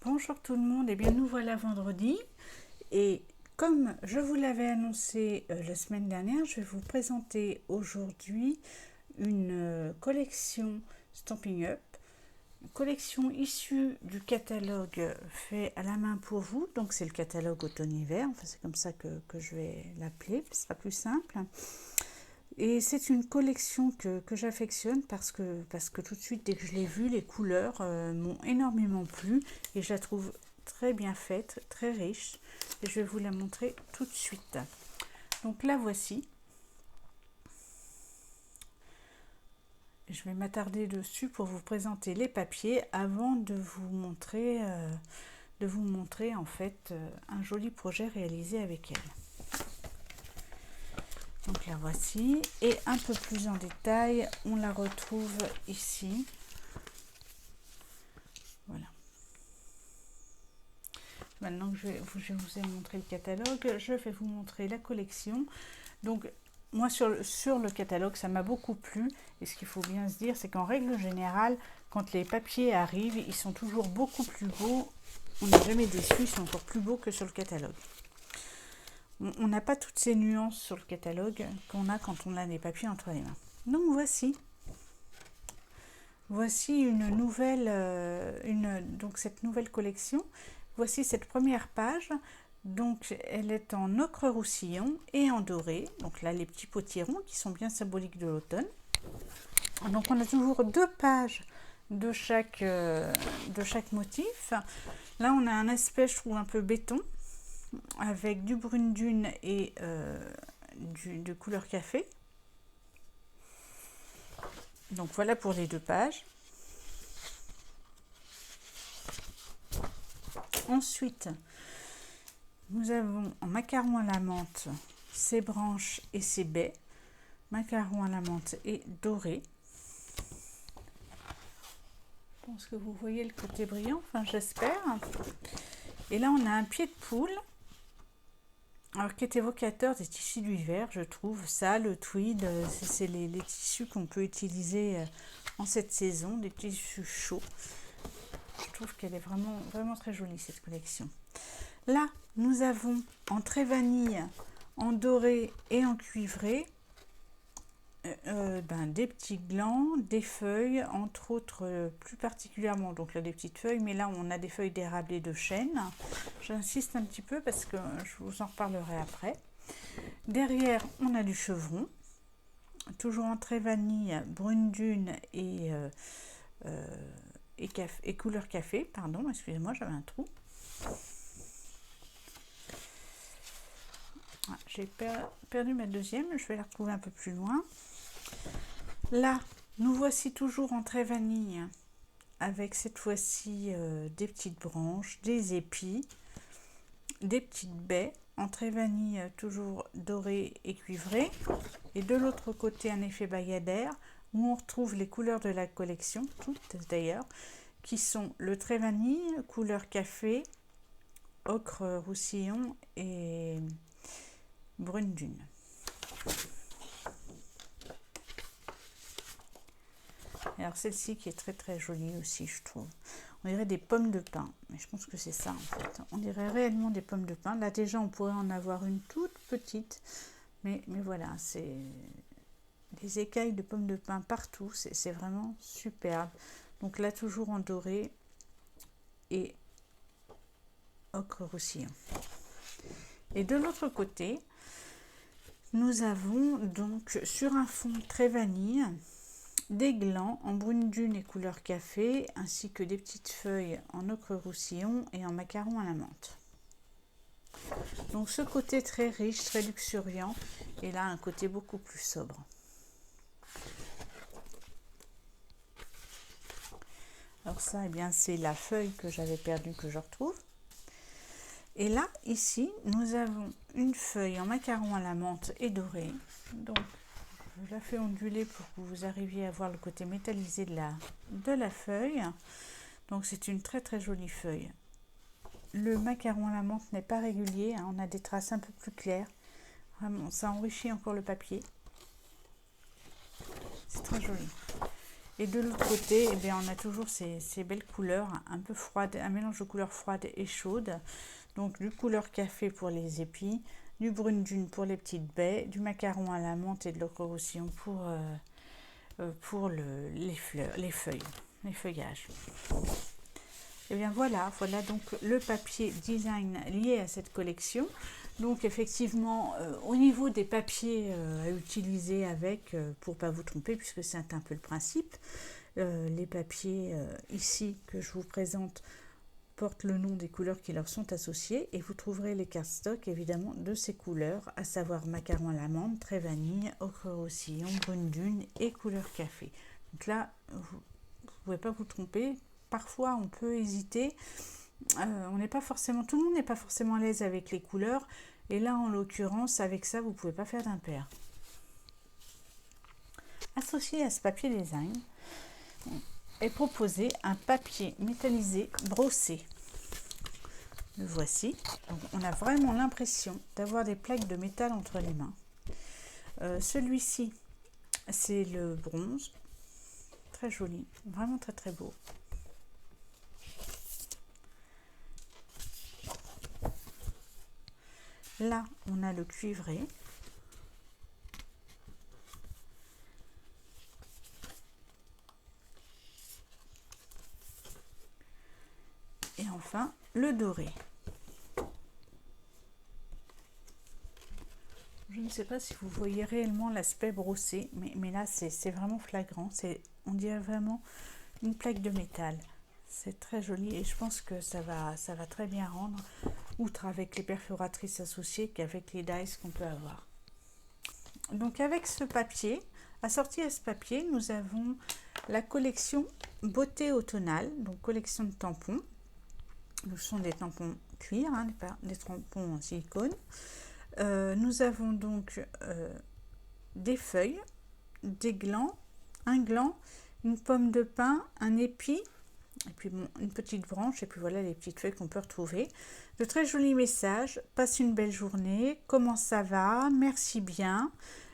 Bonjour tout le monde, et bien nous voilà vendredi et comme je vous l'avais annoncé la semaine dernière, je vais vous présenter aujourd'hui une collection Stampin' Up, une collection issue du catalogue fait à la main pour vous, donc c'est le catalogue automne-hiver, enfin c'est comme ça que je vais l'appeler, ce sera plus simple. Et c'est une collection que j'affectionne parce que tout de suite, dès que je l'ai vue, les couleurs m'ont énormément plu et je la trouve très bien faite, très riche. Et je vais vous la montrer tout de suite. Donc la voici. Je vais m'attarder dessus pour vous présenter les papiers avant de vous montrer en fait un joli projet réalisé avec elle. Donc la voici, et un peu plus en détail, on la retrouve ici. Voilà. Maintenant que je vous ai montré le catalogue, je vais vous montrer la collection. Donc moi sur le catalogue, ça m'a beaucoup plu, et ce qu'il faut bien se dire, c'est qu'en règle générale, quand les papiers arrivent, ils sont toujours beaucoup plus beaux. On n'est jamais déçu, ils sont encore plus beaux que sur le catalogue. On n'a pas toutes ces nuances sur le catalogue qu'on a quand on a les papiers entre les mains. Donc voici une nouvelle, donc cette nouvelle collection. Voici cette première page. Donc elle est en ocre roussillon et en doré. Donc là les petits potirons qui sont bien symboliques de l'automne. Donc on a toujours deux pages de chaque motif. Là on a un aspect, je trouve, un peu béton, avec du brune dune et de couleur café. Donc voilà pour les deux pages. Ensuite, nous avons en macaron à la menthe ses branches et ses baies. Macaron à la menthe et doré. Je pense que vous voyez le côté brillant, enfin j'espère. Et là on a un pied de poule, alors qui est évocateur des tissus d'hiver, je trouve. Ça, le tweed, c'est les tissus qu'on peut utiliser en cette saison, des tissus chauds. Je trouve qu'elle est vraiment, vraiment très jolie cette collection. Là, nous avons en trait vanille, en doré et en cuivré, des petits glands, des feuilles, entre autres, plus particulièrement, donc là des petites feuilles, mais là on a des feuilles d'érable et de chêne. J'insiste un petit peu parce que je vous en reparlerai après. Derrière, on a du chevron, toujours en trait vanille, brune dune et couleur café, pardon, excusez-moi, j'avais un trou. Ah, j'ai perdu ma deuxième, je vais la retrouver un peu plus loin. Là, nous voici toujours en trait vanille, avec cette fois-ci des petites branches, des épis, des petites baies, en trait vanille toujours doré et cuivré. Et de l'autre côté, un effet bayadère, où on retrouve les couleurs de la collection, toutes d'ailleurs, qui sont le trait vanille, couleur café, ocre roussillon et brune dune. Alors celle-ci qui est très très jolie aussi, je trouve. On dirait des pommes de pin, mais je pense que c'est ça en fait. On dirait réellement des pommes de pin. Là déjà on pourrait en avoir une toute petite, mais voilà, c'est des écailles de pommes de pin partout, c'est vraiment superbe. Donc là toujours en doré et ocre roussillon. Et de l'autre côté, nous avons donc sur un fond très vanille, des glands en brune dune et couleur café, ainsi que des petites feuilles en ocre roussillon et en macaron à la menthe. Donc ce côté très riche, très luxuriant, et là un côté beaucoup plus sobre. Alors ça, eh bien, c'est la feuille que j'avais perdue que je retrouve. Et là, ici, nous avons une feuille en macaron à la menthe et dorée. Donc je la fais onduler pour que vous arriviez à voir le côté métallisé de la feuille. Donc c'est une très très jolie feuille. Le macaron à la menthe n'est pas régulier, hein, on a des traces un peu plus claires. Vraiment, ça enrichit encore le papier. C'est très joli. Et de l'autre côté, eh bien, on a toujours ces belles couleurs un peu froides, un mélange de couleurs froides et chaudes. Donc du couleur café pour les épis, du brune dune pour les petites baies, du macaron à la menthe et de l'ocre roussillon pour les fleurs, les feuilles, les feuillages. Et bien voilà donc le papier design lié à cette collection. Donc effectivement, au niveau des papiers à utiliser avec, pour ne pas vous tromper, puisque c'est un peu le principe, les papiers ici que je vous présente portent le nom des couleurs qui leur sont associées et vous trouverez les cartes stock évidemment de ces couleurs, à savoir macaron à l'amande, trait vanille, ocre roussillon, brune dune et couleur café. Donc là, vous ne pouvez pas vous tromper. Parfois, on peut hésiter. On n'est pas forcément, tout le monde n'est pas forcément à l'aise avec les couleurs. Et là, en l'occurrence, avec ça, vous ne pouvez pas faire d'impair. Associé à ce papier design est proposé un papier métallisé brossé. Le voici. Donc, on a vraiment l'impression d'avoir des plaques de métal entre les mains. Celui-ci, c'est le bronze. Très joli, vraiment très très beau. Là, on a le cuivré. Et enfin, le doré. Je ne sais pas si vous voyez réellement l'aspect brossé, mais là, c'est vraiment flagrant. On dirait vraiment une plaque de métal. C'est très joli et je pense que ça va très bien rendre, outre avec les perforatrices associées qu'avec les dies qu'on peut avoir. Donc avec ce papier, assorti à ce papier, nous avons la collection Beauté automnale, donc collection de tampons. Ce sont des tampons cuir, hein, des tampons en silicone. Nous avons donc des feuilles, des glands, un gland, une pomme de pin, un épi, et puis bon, une petite branche, et puis voilà les petites feuilles qu'on peut retrouver. De très jolis messages: passe une belle journée, comment ça va, merci bien,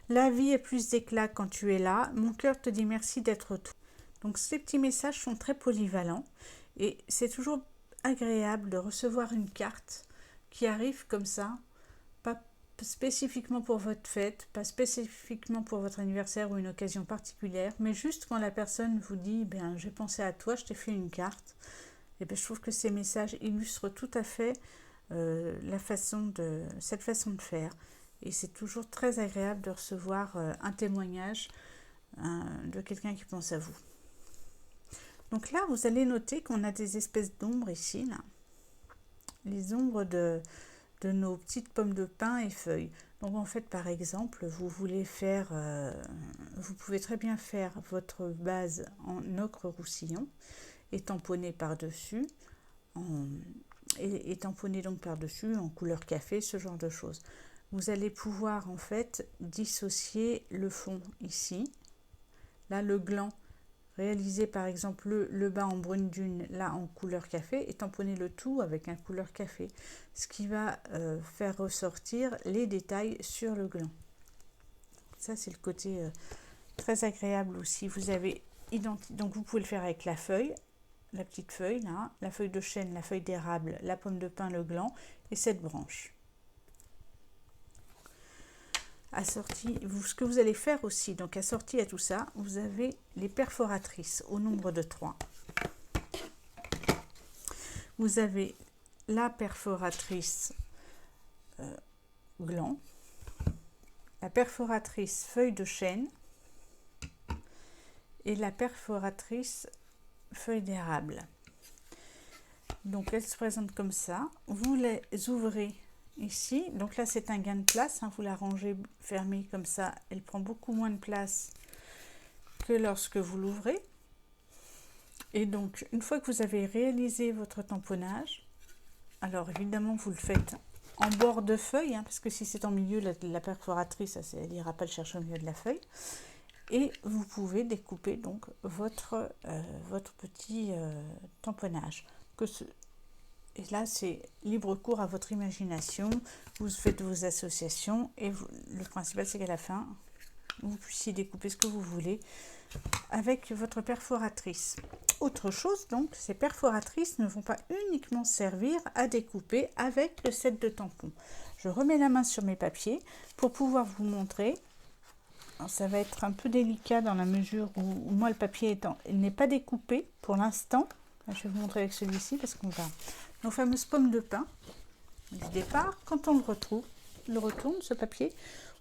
la vie est plus d'éclat quand tu es là, mon cœur te dit merci d'être toi. Donc ces petits messages sont très polyvalents, et c'est toujours agréable de recevoir une carte qui arrive comme ça, pas spécifiquement pour votre fête, pas spécifiquement pour votre anniversaire ou une occasion particulière, mais juste quand la personne vous dit ben, j'ai pensé à toi, je t'ai fait une carte. Et ben, je trouve que ces messages illustrent tout à fait cette façon de faire. Et c'est toujours très agréable de recevoir un témoignage de quelqu'un qui pense à vous. Donc là, vous allez noter qu'on a des espèces d'ombres ici, là. Les ombres de nos petites pommes de pin et feuilles. Donc en fait, par exemple, vous voulez faire, vous pouvez très bien faire votre base en ocre roussillon et tamponner par-dessus, et tamponner donc par-dessus en couleur café, ce genre de choses. Vous allez pouvoir en fait dissocier le fond ici. Là, le gland, réaliser par exemple le bas en brune dune, là en couleur café, et tamponner le tout avec un couleur café, ce qui va faire ressortir les détails sur le gland. Ça, c'est le côté très agréable aussi. Vous avez donc vous pouvez le faire avec la feuille, la petite feuille là, la feuille de chêne, la feuille d'érable, la pomme de pin, le gland et cette branche. Assorti, ce que vous allez faire aussi, donc assorti à tout ça, vous avez les perforatrices au nombre de 3. Vous avez la perforatrice gland, la perforatrice feuille de chêne et la perforatrice feuille d'érable. Donc elles se présentent comme ça. Vous les ouvrez ici, donc là c'est un gain de place, hein, vous la rangez fermée comme ça, elle prend beaucoup moins de place que lorsque vous l'ouvrez. Et donc une fois que vous avez réalisé votre tamponnage, alors évidemment vous le faites en bord de feuille, hein, parce que si c'est en milieu, la perforatrice, elle n'ira pas le chercher au milieu de la feuille. Et vous pouvez découper donc votre petit tamponnage. Et là, c'est libre cours à votre imagination. Vous faites vos associations et le principal, c'est qu'à la fin, vous puissiez découper ce que vous voulez avec votre perforatrice. Autre chose, donc, ces perforatrices ne vont pas uniquement servir à découper avec le set de tampons. Je remets la main sur mes papiers pour pouvoir vous montrer. Alors, ça va être un peu délicat dans la mesure où moi le papier n'est pas découpé pour l'instant. Je vais vous montrer avec celui-ci parce qu'on va nos fameuses pommes de pin du départ. Quand on le retourne ce papier,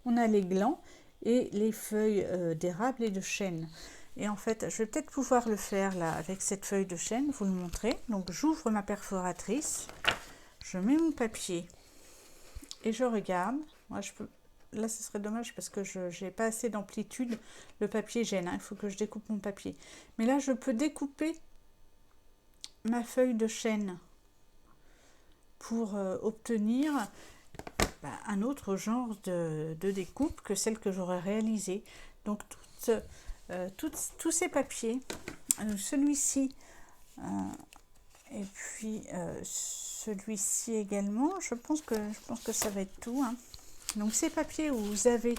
on a les glands et les feuilles d'érable et de chêne. Et en fait, je vais peut-être pouvoir le faire là avec cette feuille de chêne, vous le montrer. Donc j'ouvre ma perforatrice, je mets mon papier et je regarde. Moi, je peux. Là, ce serait dommage parce que je n'ai pas assez d'amplitude. Le papier gêne, hein. Il faut que je découpe mon papier. Mais là, je peux découper ma feuille de chêne pour obtenir un autre genre de découpe que celle que j'aurais réalisée. Donc, tous ces papiers, celui-ci et puis celui-ci également, je pense que ça va être tout, hein. Donc ces papiers où vous avez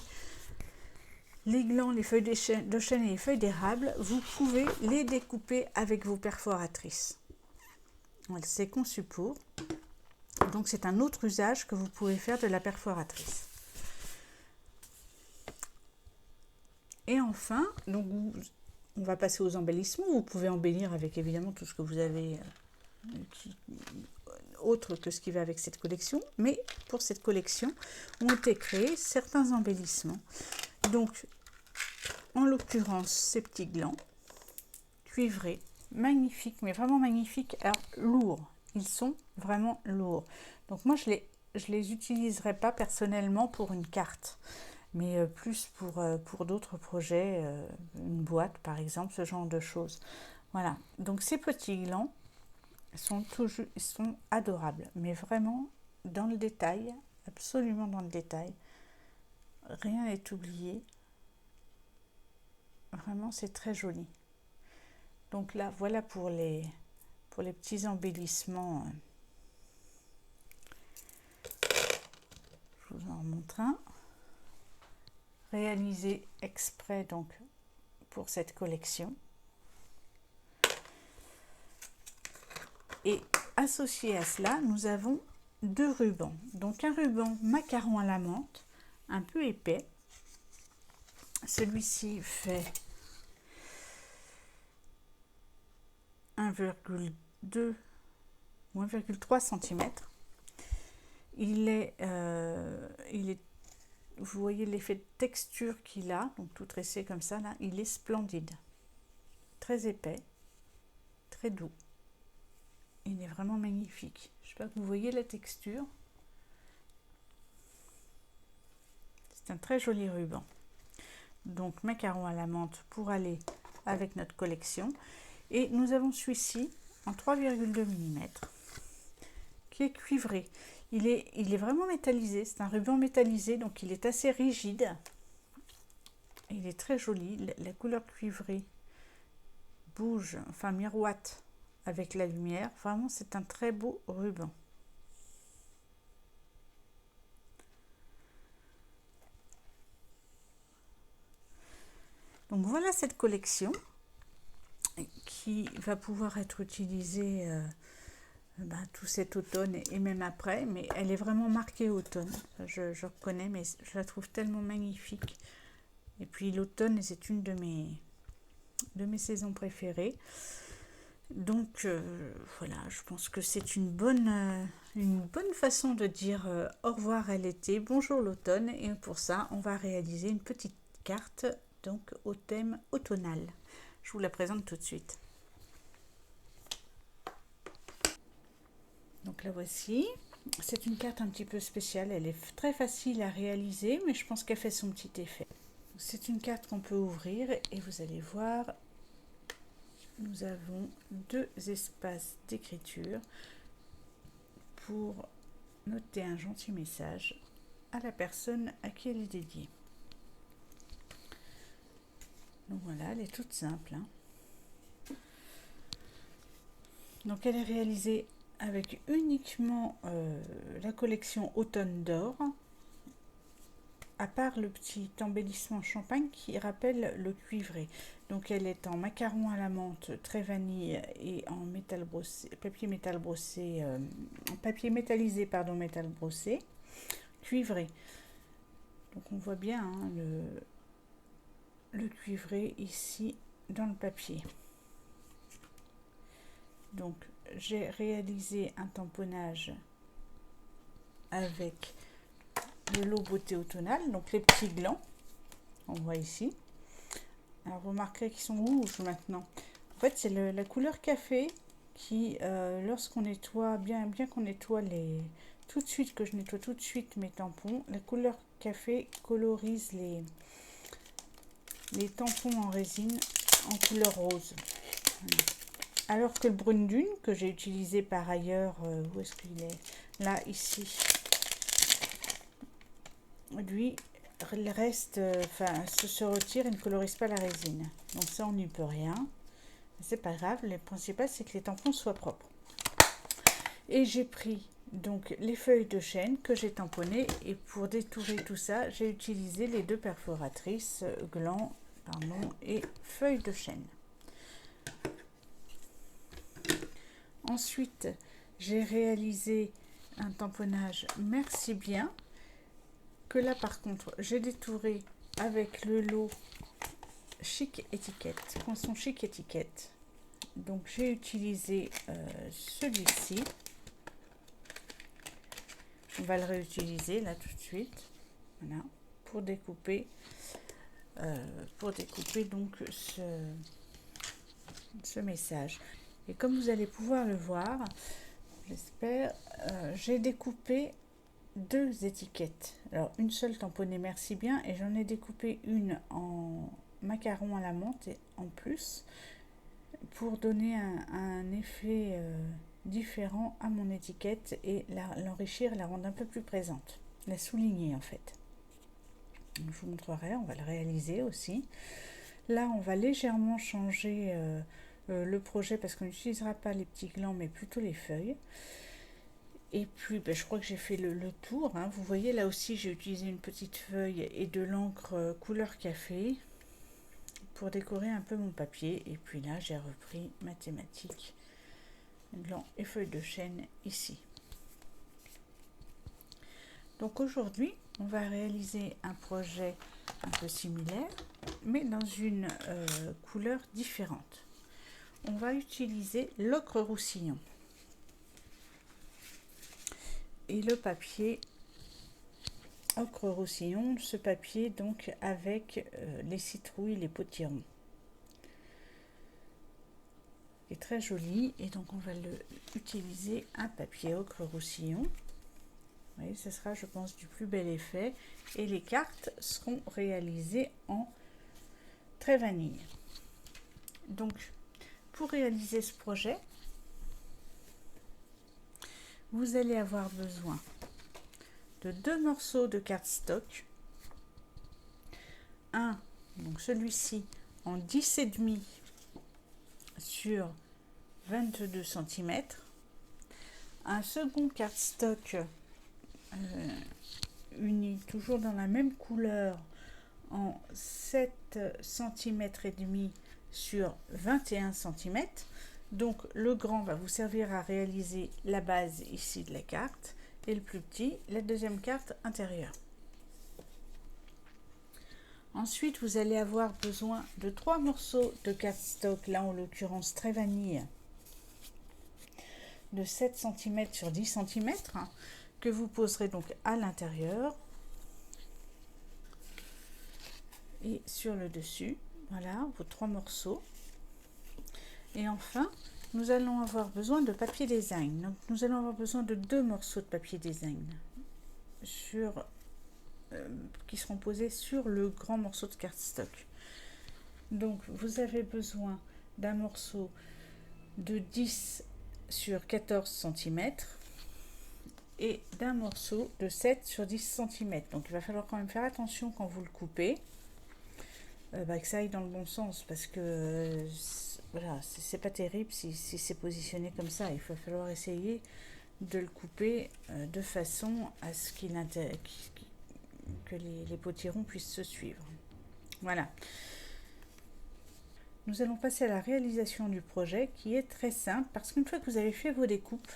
les glands, les feuilles de chêne et les feuilles d'érable, vous pouvez les découper avec vos perforatrices. C'est conçu pour. Donc c'est un autre usage que vous pouvez faire de la perforatrice. Et enfin, donc on va passer aux embellissements. Vous pouvez embellir avec évidemment tout ce que vous avez autre que ce qui va avec cette collection, mais pour cette collection ont été créés certains embellissements. Donc en l'occurrence ces petits glands cuivrés, magnifiques, mais vraiment magnifiques, alors lourds, ils sont vraiment lourds. Donc moi je les utiliserai pas personnellement pour une carte, mais plus pour d'autres projets, une boîte par exemple, ce genre de choses. Voilà, donc ces petits glands sont adorables, mais vraiment dans le détail, absolument dans le détail. Rien n'est oublié. Vraiment, c'est très joli. Donc là, voilà pour les petits embellissements. Je vous en montre un. Réalisé exprès donc pour cette collection. Et associé à cela, nous avons deux rubans. Donc un ruban macaron à la menthe, un peu épais. Celui-ci fait 1,2 ou 1,3 cm. Il est, vous voyez l'effet de texture qu'il a, donc tout tressé comme ça, là, il est splendide. Très épais, très doux. Il est vraiment magnifique. Je ne sais pas que vous voyez la texture. C'est un très joli ruban. Donc macaron à la menthe pour aller avec notre collection. Et nous avons celui-ci en 3,2 mm qui est cuivré. Il est vraiment métallisé. C'est un ruban métallisé, donc il est assez rigide. Il est très joli. La couleur cuivrée bouge, enfin miroite avec la lumière. Vraiment, c'est un très beau ruban. Donc voilà cette collection qui va pouvoir être utilisée tout cet automne et même après, mais elle est vraiment marquée automne. Je reconnais, mais je la trouve tellement magnifique. Et puis l'automne, c'est une de mes saisons préférées. Donc voilà, je pense que c'est une bonne façon de dire au revoir à l'été, bonjour l'automne. Et pour ça, on va réaliser une petite carte donc au thème automnal. Je vous la présente tout de suite. Donc la voici. C'est une carte un petit peu spéciale. Elle est très facile à réaliser, mais je pense qu'elle fait son petit effet. C'est une carte qu'on peut ouvrir et vous allez voir, nous avons deux espaces d'écriture pour noter un gentil message à la personne à qui elle est dédiée. Donc voilà, elle est toute simple, hein. Donc elle est réalisée avec uniquement la collection Automne d'Or. à part le petit embellissement champagne qui rappelle le cuivré. Donc elle est en macaron à la menthe, très vanille et en métal brossé, papier métal brossé, en papier métallisé, pardon, métal brossé, cuivré. Donc on voit bien hein, le cuivré ici dans le papier. Donc j'ai réalisé un tamponnage avec le lot beauté automnale, donc les petits glands, on voit ici. Alors vous remarquerez qu'ils sont rouges maintenant. En fait c'est la couleur café qui, lorsqu'on nettoie, bien qu'on nettoie tout de suite, que je nettoie tout de suite mes tampons, la couleur café colorise les tampons en résine en couleur rose. Voilà. Alors que le brune dune, que j'ai utilisé par ailleurs, où est-ce qu'il est? Là, ici. Lui, il reste, se retire et ne colorise pas la résine. Donc ça, on n'y peut rien. C'est pas grave, le principal, c'est que les tampons soient propres. Et j'ai pris donc les feuilles de chêne que j'ai tamponnées et pour détourer tout ça, j'ai utilisé les deux perforatrices, glands, et feuilles de chêne. Ensuite, j'ai réalisé un tamponnage Merci Bien, que là par contre, j'ai détouré avec le lot Chic Étiquette, Poinçon Chic Étiquette. Donc j'ai utilisé celui-ci. On va le réutiliser là tout de suite. Voilà, pour découper donc ce message. Et comme vous allez pouvoir le voir, j'espère, j'ai découpé deux étiquettes. Alors une seule tamponnée Merci Bien et j'en ai découpé une en macaron à la menthe et en plus pour donner un effet différent à mon étiquette et l'enrichir, la rendre un peu plus présente, la souligner en fait. Je vous montrerai, on va le réaliser aussi. Là on va légèrement changer le projet parce qu'on n'utilisera pas les petits glands mais plutôt les feuilles. Et puis je crois que j'ai fait le tour hein. Vous voyez là aussi j'ai utilisé une petite feuille et de l'encre couleur café pour décorer un peu mon papier. Et puis là j'ai repris ma thématique glands et feuilles de chêne ici. Donc aujourd'hui on va réaliser un projet un peu similaire mais dans une couleur différente. On va utiliser l'ocre roussillon et le papier ocre roussillon, ce papier donc avec les citrouilles, les potirons. Il est très joli et donc on va utiliser un papier ocre roussillon. Vous voyez, ce sera je pense du plus bel effet et les cartes seront réalisées en très vanille. Donc pour réaliser ce projet, vous allez avoir besoin de deux morceaux de cardstock, un donc celui-ci en 10,5 sur 22 cm, un second cardstock uni toujours dans la même couleur en 7 cm et demi sur 21 cm. Donc le grand va vous servir à réaliser la base ici de la carte et le plus petit la deuxième carte intérieure. Ensuite vous allez avoir besoin de 3 morceaux de cardstock, là en l'occurrence très vanille, de 7 cm sur 10 cm que vous poserez donc à l'intérieur et sur le dessus. Voilà vos 3 morceaux. Et enfin nous allons avoir besoin de papier design. Donc nous allons avoir besoin de 2 morceaux de papier design qui seront posés sur le grand morceau de cardstock. Donc vous avez besoin d'un morceau de 10 sur 14 cm et d'un morceau de 7 sur 10 cm. Donc il va falloir quand même faire attention quand vous le coupez, que ça aille dans le bon sens parce que voilà, c'est pas terrible si c'est positionné comme ça. Il va falloir essayer de le couper de façon à ce qu'il que les potirons puissent se suivre. Voilà. Nous allons passer à la réalisation du projet qui est très simple parce qu'une fois que vous avez fait vos découpes,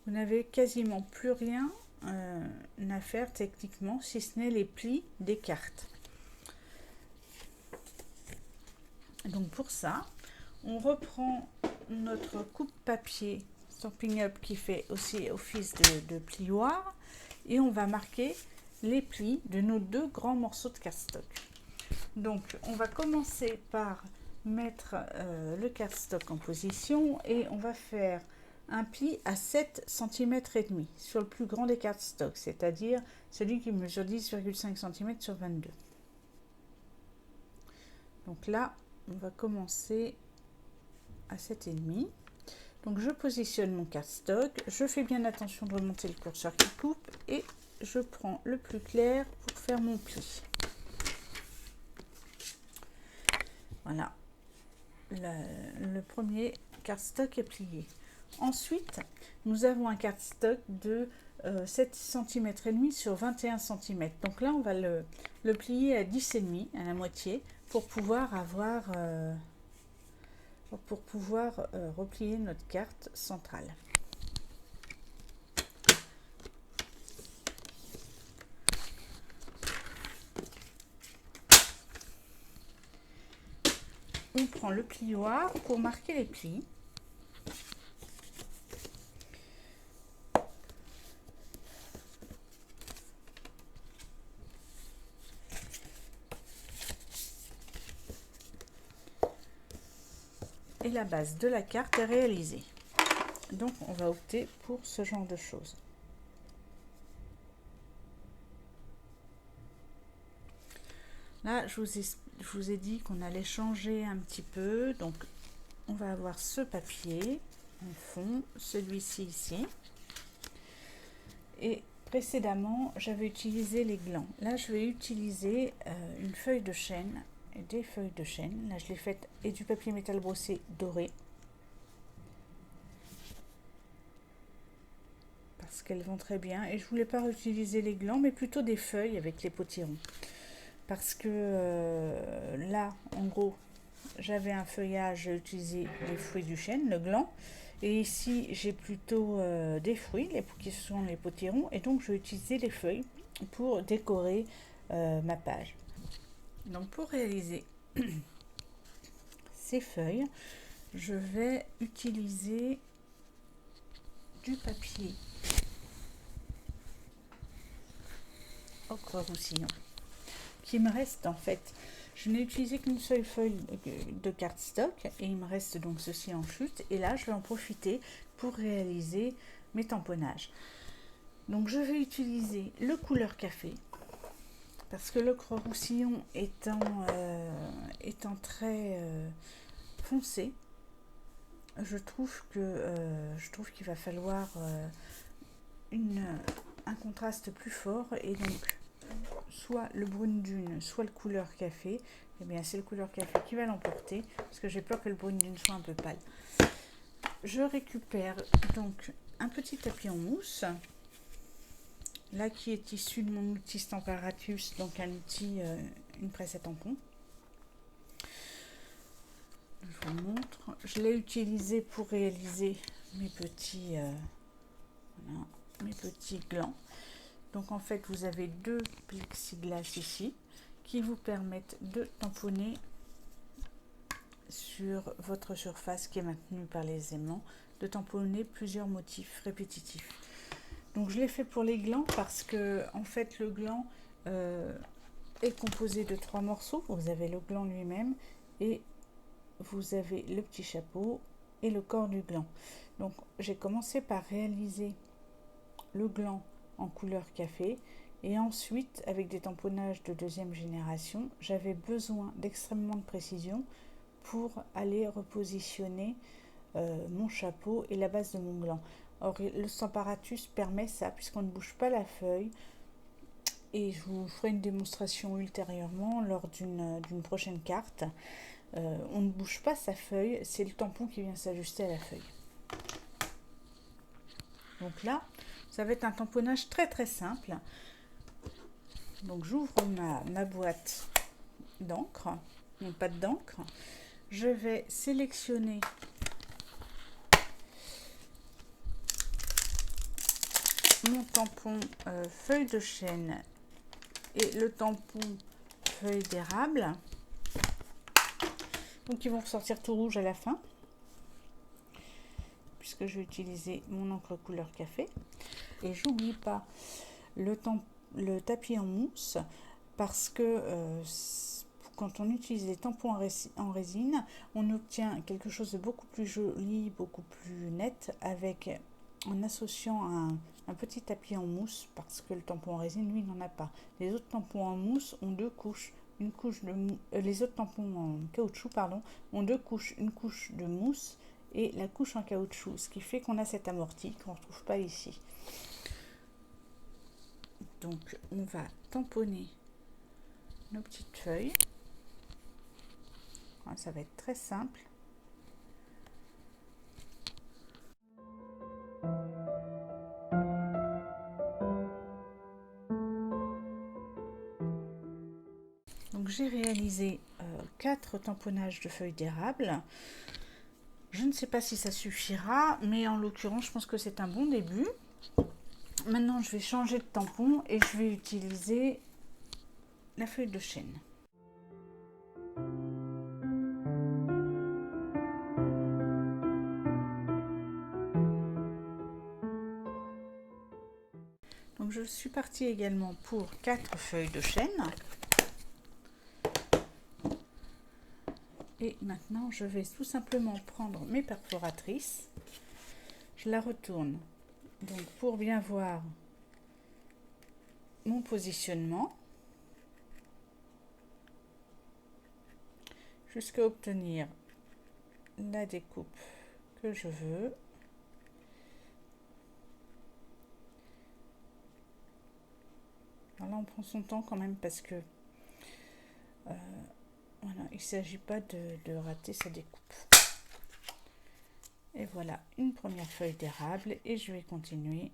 vous n'avez quasiment plus rien à faire techniquement si ce n'est les plis des cartes. Donc pour ça, on reprend notre coupe papier Stampin' Up qui fait aussi office de plioir et on va marquer les plis de nos deux grands morceaux de cardstock. Donc on va commencer par mettre le cardstock en position et on va faire un pli à 7 cm et demi sur le plus grand des cardstocks, c'est-à-dire celui qui mesure 10,5 cm sur 22. Donc là, on va commencer à 7,5. Donc je positionne mon cardstock, je fais bien attention de remonter le curseur qui coupe et je prends le plus clair pour faire mon pli. Voilà, le premier cardstock est plié. Ensuite, nous avons un cardstock de 7 cm et demi sur 21 cm. Donc là, on va le plier à 10,5, à la moitié, pour pouvoir avoir replier notre carte centrale. On prend le plioir pour marquer les plis. Et la base de la carte est réalisée. Donc on va opter pour ce genre de choses. Là, je vous ai dit qu'on allait changer un petit peu. Donc on va avoir ce papier en fond, celui-ci ici. Et précédemment, j'avais utilisé les glands. Là, je vais utiliser une feuille de chêne. Des feuilles de chêne, là je l'ai faite, et du papier métal brossé doré parce qu'elles vont très bien, et je voulais pas réutiliser les glands mais plutôt des feuilles avec les potirons parce que là en gros j'avais un feuillage, j'ai utilisé les fruits du chêne, le gland, et ici j'ai plutôt des fruits qui sont les potirons, et donc je vais utiliser les feuilles pour décorer ma page. Donc pour réaliser ces feuilles, je vais utiliser du papier ocre roussillon qui me reste en fait. Je n'ai utilisé qu'une seule feuille de cardstock et il me reste donc ceci en chute, et là je vais en profiter pour réaliser mes tamponnages. Donc je vais utiliser le couleur café parce que l'ocre roussillon étant très foncé, je trouve qu'il va falloir un contraste plus fort, et donc soit le brune dune, soit le couleur café. Eh bien c'est le couleur café qui va l'emporter parce que j'ai peur que le brune dune soit un peu pâle. Je récupère donc un petit tapis en mousse, là qui est issu de mon outil Stamparatus, donc un outil, une presse à tampons. Je vous montre, je l'ai utilisé pour réaliser mes petits glands. Donc en fait vous avez deux plexiglas ici qui vous permettent de tamponner sur votre surface qui est maintenue par les aimants, de tamponner plusieurs motifs répétitifs. Donc je l'ai fait pour les glands parce que en fait le gland est composé de 3 morceaux. Vous avez le gland lui-même et vous avez le petit chapeau et le corps du gland. Donc j'ai commencé par réaliser le gland en couleur café, et ensuite avec des tamponnages de deuxième génération, j'avais besoin d'extrêmement de précision pour aller repositionner mon chapeau et la base de mon gland. Or le Stamparatus permet ça puisqu'on ne bouge pas la feuille, et je vous ferai une démonstration ultérieurement lors d'une prochaine carte. On ne bouge pas sa feuille, c'est le tampon qui vient s'ajuster à la feuille. Donc là, ça va être un tamponnage très très simple. Donc j'ouvre ma boîte d'encre, non pas d'encre. Je vais sélectionner mon tampon feuille de chêne et le tampon feuille d'érable. Donc ils vont ressortir tout rouge à la fin, puisque je vais utiliser mon encre couleur café. Et j'oublie pas le tapis en mousse, parce que quand on utilise les tampons en résine, on obtient quelque chose de beaucoup plus joli, beaucoup plus net, en associant un petit tapis en mousse, parce que le tampon en résine, lui, n'en a pas. Les autres tampons en mousse ont deux couches. Les autres tampons en caoutchouc, pardon, ont deux couches. Une couche de mousse et la couche en caoutchouc, ce qui fait qu'on a cet amorti qu'on ne retrouve pas ici. Donc, on va tamponner nos petites feuilles. Ça va être très simple. Donc j'ai réalisé 4 tamponnages de feuilles d'érable. Je ne sais pas si ça suffira, mais en l'occurrence, je pense que c'est un bon début. Maintenant, je vais changer de tampon et je vais utiliser la feuille de chêne. Donc je suis partie également pour 4 feuilles de chêne. Et maintenant, je vais tout simplement prendre mes perforatrices. Je la retourne donc pour bien voir mon positionnement, jusqu'à obtenir la découpe que je veux. Alors là, on prend son temps quand même, parce que voilà, il ne s'agit pas de rater sa découpe. Et voilà, une première feuille d'érable, et je vais continuer.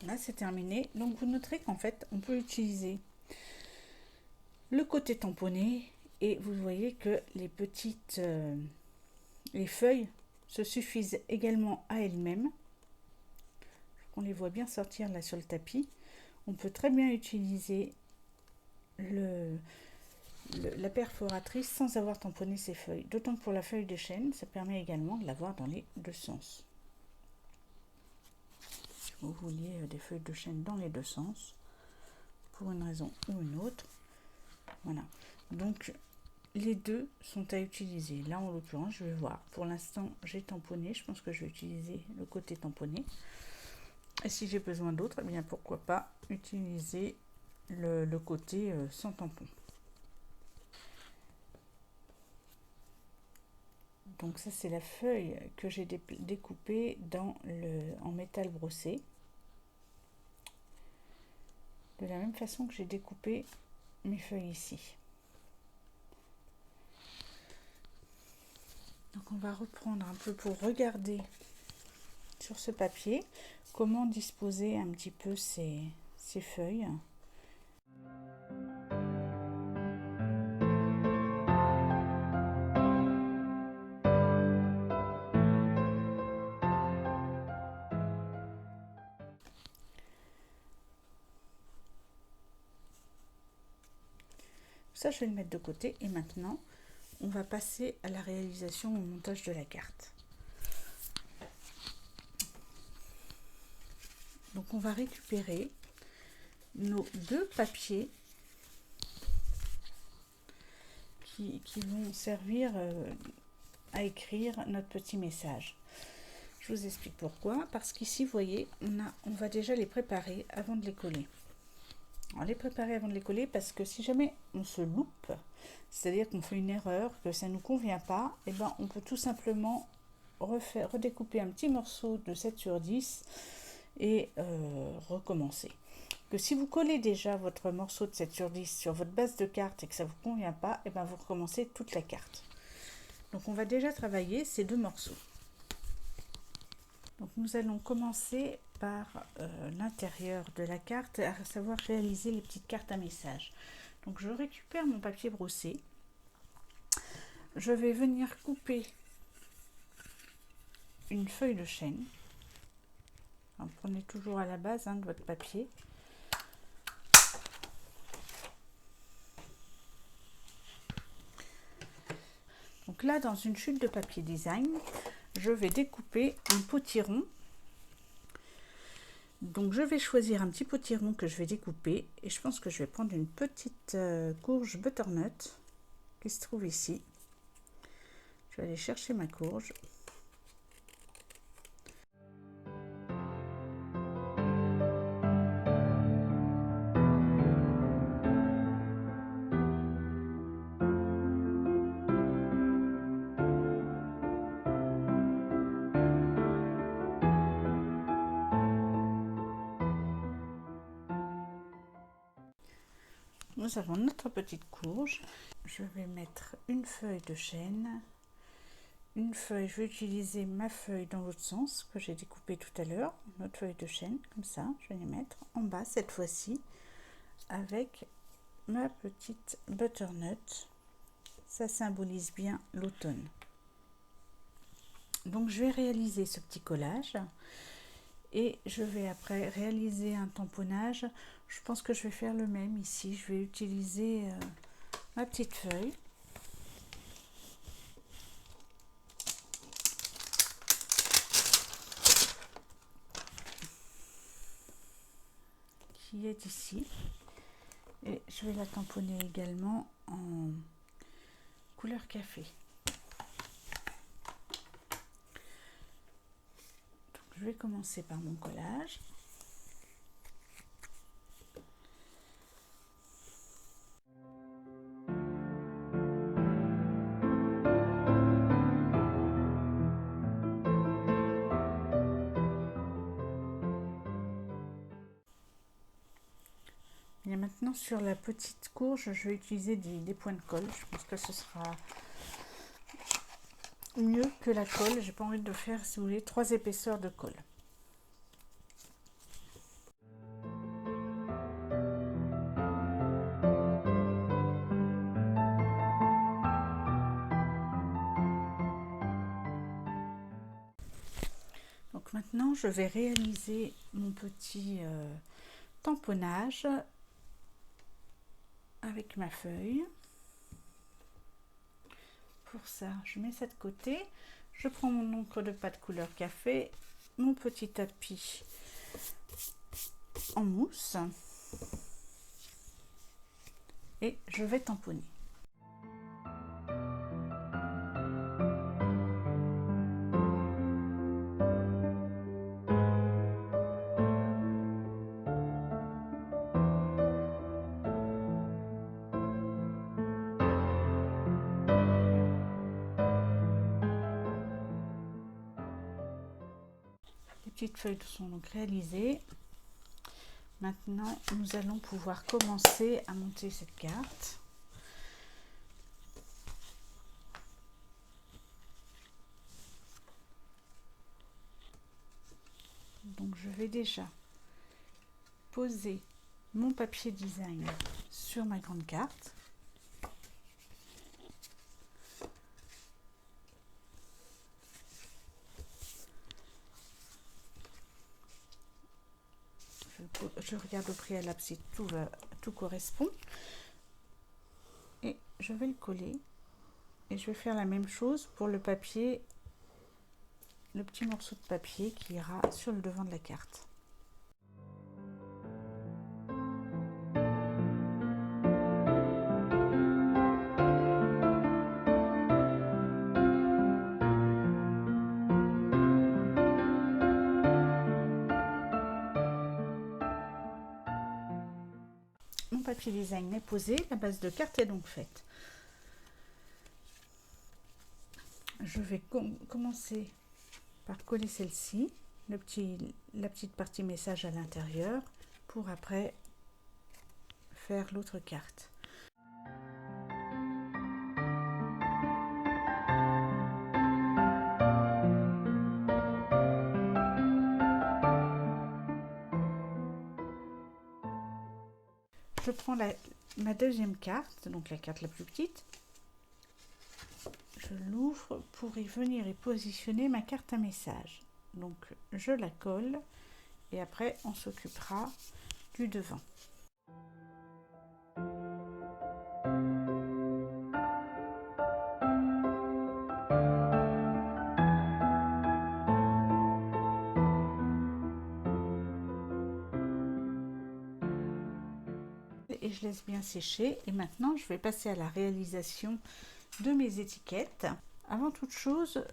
Là, c'est terminé. Donc vous noterez qu'en fait, on peut utiliser le côté tamponné, et vous voyez que les feuilles se suffisent également à elles-mêmes. On les voit bien sortir là sur le tapis. On peut très bien utiliser la perforatrice sans avoir tamponné ces feuilles. D'autant que pour la feuille de chêne, ça permet également de l'avoir dans les deux sens. Si vous vouliez des feuilles de chêne dans les deux sens, pour une raison ou une autre. Voilà. Donc, les deux sont à utiliser. Là, en l'occurrence, je vais voir. Pour l'instant, j'ai tamponné. Je pense que je vais utiliser le côté tamponné. Et si j'ai besoin d'autre, eh bien pourquoi pas utiliser le côté sans tampon. Donc ça, c'est la feuille que j'ai découpée en métal brossé. De la même façon que j'ai découpé mes feuilles ici. Donc on va reprendre un peu pour regarder sur ce papier comment disposer un petit peu ces feuilles. Ça, je vais le mettre de côté, et maintenant on va passer à la réalisation, au montage de la carte. Donc on va récupérer nos deux papiers qui vont servir à écrire notre petit message. Je vous explique pourquoi. Parce qu'ici, vous voyez, on va déjà les préparer avant de les coller. On va les préparer avant de les coller parce que si jamais on se loupe, c'est-à-dire qu'on fait une erreur, que ça ne nous convient pas, et ben on peut tout simplement redécouper un petit morceau de 7 sur 10 et recommencer. Que si vous collez déjà votre morceau de 7 sur 10 sur votre base de carte et que ça ne vous convient pas, et ben vous recommencez toute la carte. Donc on va déjà travailler ces deux morceaux. Donc nous allons commencer par l'intérieur de la carte, à savoir réaliser les petites cartes à message. Donc je récupère mon papier brossé. Je vais venir couper une feuille de chêne. Alors, prenez toujours à la base de votre papier. Donc là, dans une chute de papier design, je vais découper un potiron. Donc je vais choisir un petit potiron que je vais découper et je pense que je vais prendre une petite courge butternut qui se trouve ici. Je vais aller chercher ma courge. Nous avons notre petite courge. Je vais mettre une feuille de chêne. Une feuille, je vais utiliser ma feuille dans l'autre sens que j'ai découpé tout à l'heure. Notre feuille de chêne, comme ça. Je vais les mettre en bas cette fois-ci avec ma petite butternut. Ça symbolise bien l'automne. Donc je vais réaliser ce petit collage. Et je vais après réaliser un tamponnage. Je pense que je vais faire le même ici. Je vais utiliser ma petite feuille. Qui est ici. Et je vais la tamponner également en couleur café. Je vais commencer par mon collage. Et maintenant sur la petite courge, je vais utiliser des points de colle. Je pense que ce sera mieux que la colle. J'ai pas envie de faire, si vous voulez, 3 épaisseurs de colle. Donc maintenant, je vais réaliser mon petit tamponnage avec ma feuille. Pour ça, je mets ça de côté. Je prends mon encre de pâte couleur café, mon petit tapis en mousse et je vais tamponner. Les petites feuilles sont donc réalisées. Maintenant, nous allons pouvoir commencer à monter cette carte. Donc, je vais déjà poser mon papier design sur ma grande carte. Je regarde au préalable si tout correspond et je vais le coller et je vais faire la même chose pour le papier, le petit morceau de papier qui ira sur le devant de la carte. papier design est posé, la base de carte est donc faite. Je vais commencer par coller celle-ci, la petite partie message à l'intérieur, pour après faire l'autre carte. Je prends ma deuxième carte, donc la carte la plus petite. Je l'ouvre pour y venir y positionner ma carte à message. Donc je la colle et après on s'occupera du devant. Et je laisse bien sécher. Et maintenant, je vais passer à la réalisation de mes étiquettes. Avant toute chose,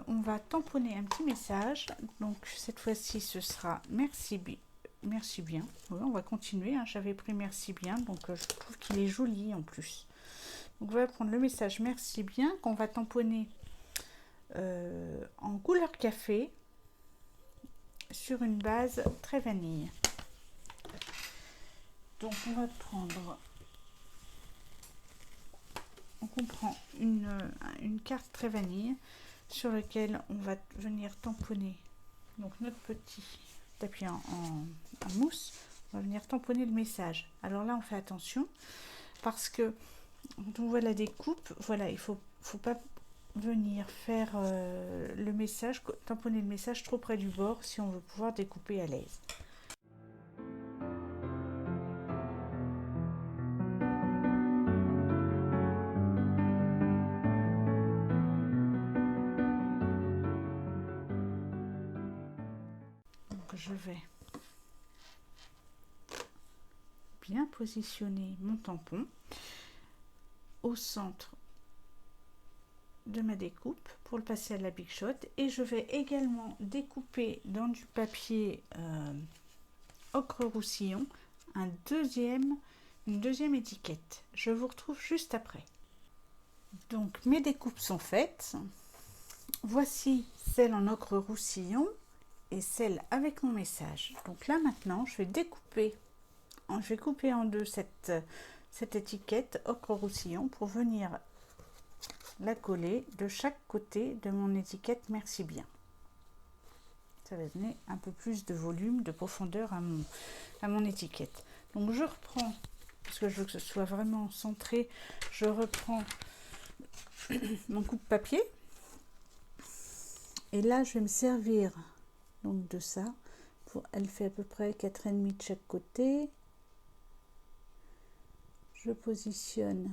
on va tamponner un petit message. Donc cette fois-ci, ce sera merci bien. Oui, on va continuer. Hein. J'avais pris merci bien, donc je trouve qu'il est joli en plus. Donc on va prendre le message merci bien qu'on va tamponner en couleur café sur une base très vanille. Donc on va prendre, on prend une carte très vanille sur laquelle on va venir tamponner donc notre petit tapis en mousse. On va venir tamponner le message. Alors là on fait attention parce que quand on voit la découpe, voilà, il faut pas venir faire le message, tamponner le message trop près du bord si on veut pouvoir découper à l'aise. Je vais bien positionner mon tampon au centre de ma découpe pour le passer à la Big Shot, et je vais également découper dans du papier ocre roussillon une deuxième étiquette. Je vous retrouve juste après. Donc mes découpes sont faites. Voici celle en ocre roussillon et celle avec mon message. Donc là maintenant je vais couper en deux cette étiquette ocre roussillon pour venir la coller de chaque côté de mon étiquette merci bien. Ça va donner un peu plus de volume, de profondeur à mon étiquette. Donc je reprends, parce que je veux que ce soit vraiment centré, je reprends mon coupe-papier et là je vais me servir donc de ça. Elle fait à peu près 4,5 de chaque côté. Je positionne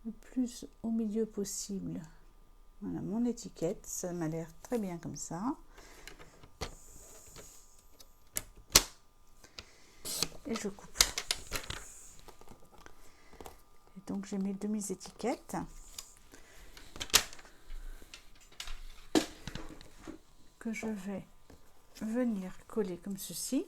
le plus au milieu possible. Voilà mon étiquette, ça m'a l'air très bien comme ça. Et je coupe. Et donc j'ai mes demi-étiquettes. Que je vais venir coller comme ceci.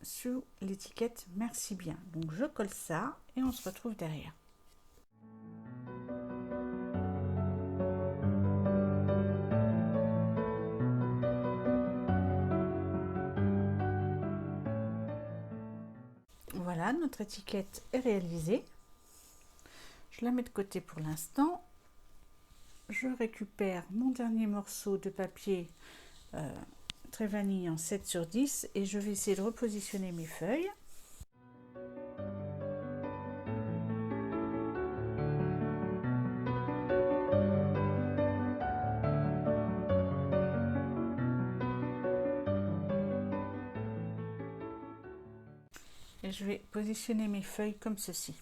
Sous l'étiquette merci bien. Donc je colle ça et on se retrouve derrière. Voilà, notre étiquette est réalisée. Je la mets de côté pour l'instant. Je récupère mon dernier morceau de papier très vanille en 7 sur 10 et je vais essayer de repositionner mes feuilles. Et je vais positionner mes feuilles comme ceci.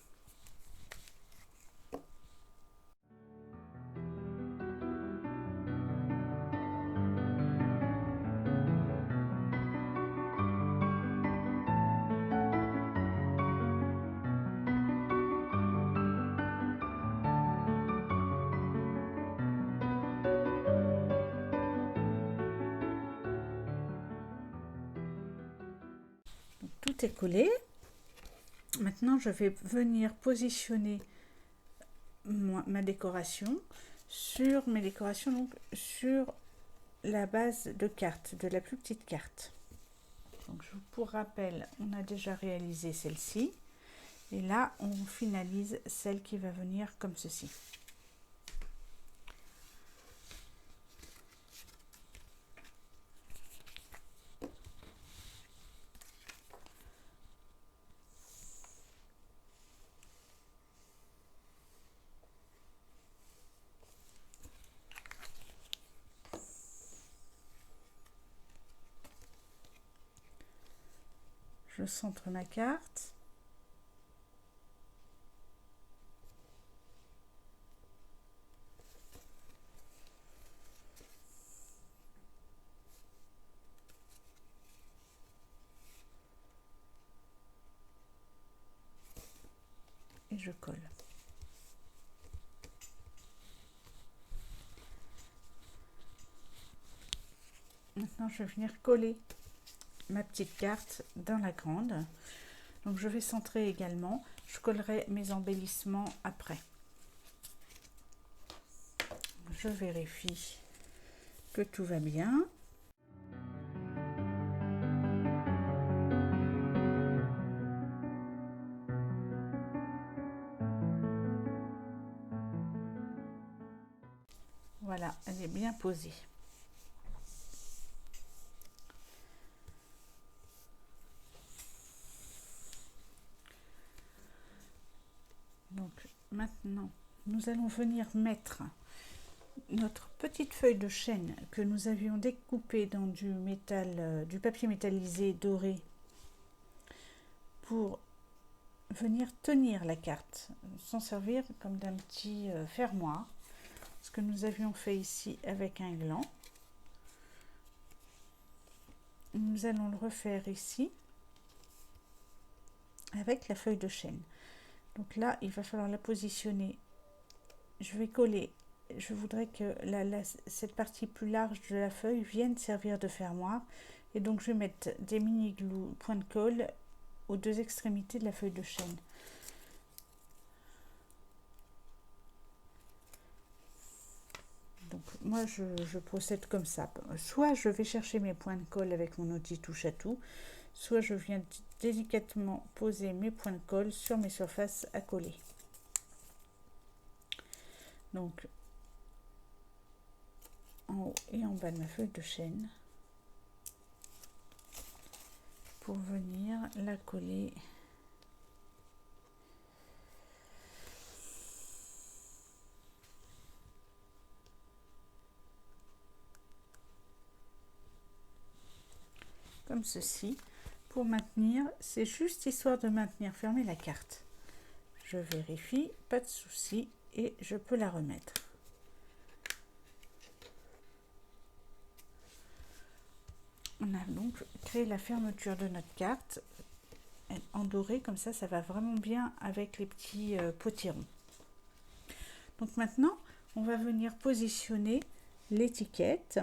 tout est collé. Maintenant, je vais venir positionner ma décoration sur mes décorations, donc sur la base de carte, de la plus petite carte. Donc, pour rappel, on a déjà réalisé celle-ci. Et là, on finalise celle qui va venir comme ceci. Je centre ma carte. Et je colle. Maintenant, je vais venir coller ma petite carte dans la grande. Donc, je vais centrer également. Je collerai mes embellissements après. Je vérifie que tout va bien. Voilà, elle est bien posée. Donc maintenant, nous allons venir mettre notre petite feuille de chêne que nous avions découpée dans du métal, du papier métallisé doré pour venir tenir la carte, s'en servir comme d'un petit fermoir. Ce que nous avions fait ici avec un gland. Nous allons le refaire ici avec la feuille de chêne. Donc là, il va falloir la positionner. Je vais coller. Je voudrais que cette partie plus large de la feuille vienne servir de fermoir. Et donc, je vais mettre des mini glue point de colle aux deux extrémités de la feuille de chêne. Donc, moi, je procède comme ça. Soit je vais chercher mes points de colle avec mon outil touche à tout, soit je viens délicatement poser mes points de colle sur mes surfaces à coller. Donc, en haut et en bas de ma feuille de chêne pour venir la coller comme ceci. Pour maintenir, c'est juste histoire de maintenir fermée la carte. Je vérifie, pas de souci, et je peux la remettre. On a donc créé la fermeture de notre carte en doré, comme ça va vraiment bien avec les petits potirons. Donc maintenant, on va venir positionner l'étiquette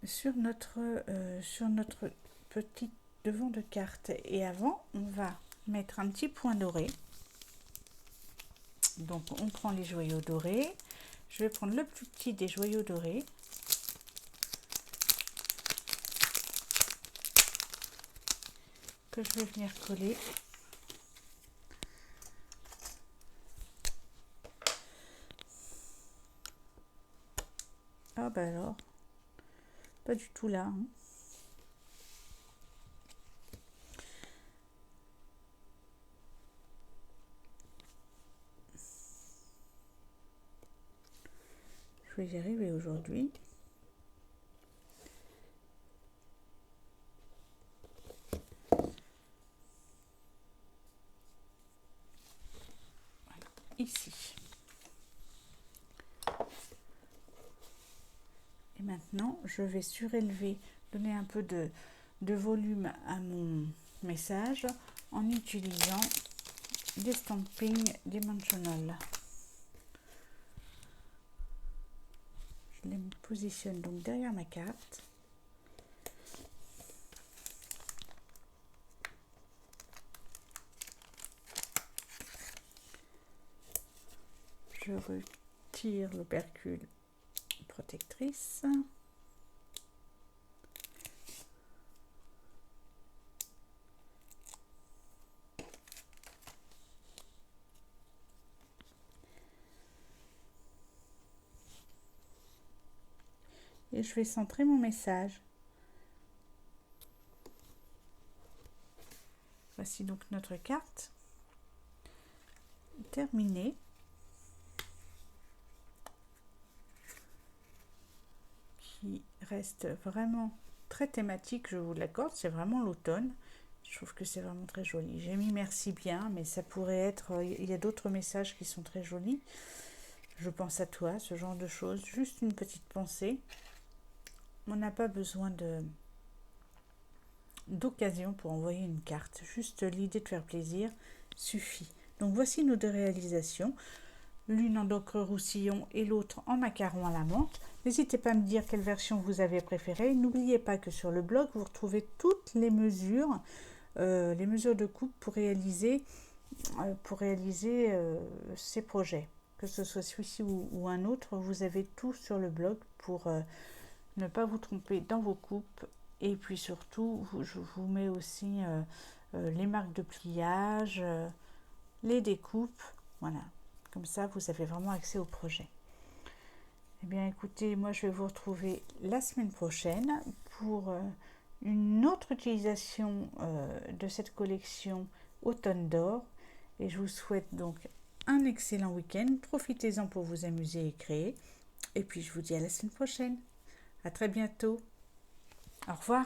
sur notre petit devant de carte. Et avant, on va mettre un petit point doré. Donc, on prend les joyaux dorés. Je vais prendre le plus petit des joyaux dorés. Que je vais venir coller. Ah bah alors, pas du tout là. Hein. Je vais y arriver aujourd'hui. Voilà, ici. Et maintenant, je vais surélever, donner un peu de volume à mon message en utilisant des Stampin' Dimensional. Je les positionne donc derrière ma carte. Je retire l'opercule protectrice. Et je vais centrer mon message. Voici donc notre carte terminée. Qui reste vraiment très thématique, je vous l'accorde, c'est vraiment l'automne. Je trouve que c'est vraiment très joli. J'ai mis merci bien, mais ça pourrait être, il y a d'autres messages qui sont très jolis. Je pense à toi, ce genre de choses, juste une petite pensée. On n'a pas besoin d'occasion pour envoyer une carte. Juste l'idée de faire plaisir suffit. Donc voici nos deux réalisations. L'une en d'ocre roussillon et l'autre en macaron à la menthe. N'hésitez pas à me dire quelle version vous avez préférée. N'oubliez pas que sur le blog, vous retrouvez toutes les mesures de coupe pour réaliser ces projets. Que ce soit celui-ci ou un autre, vous avez tout sur le blog pour ne pas vous tromper dans vos coupes. Et puis surtout, je vous mets aussi les marques de pliage, les découpes, voilà. Comme ça, vous avez vraiment accès au projet. Eh bien, écoutez, moi, je vais vous retrouver la semaine prochaine pour une autre utilisation de cette collection Automne d'or. Et je vous souhaite donc un excellent week-end. Profitez-en pour vous amuser et créer. Et puis, je vous dis à la semaine prochaine. À très bientôt. Au revoir.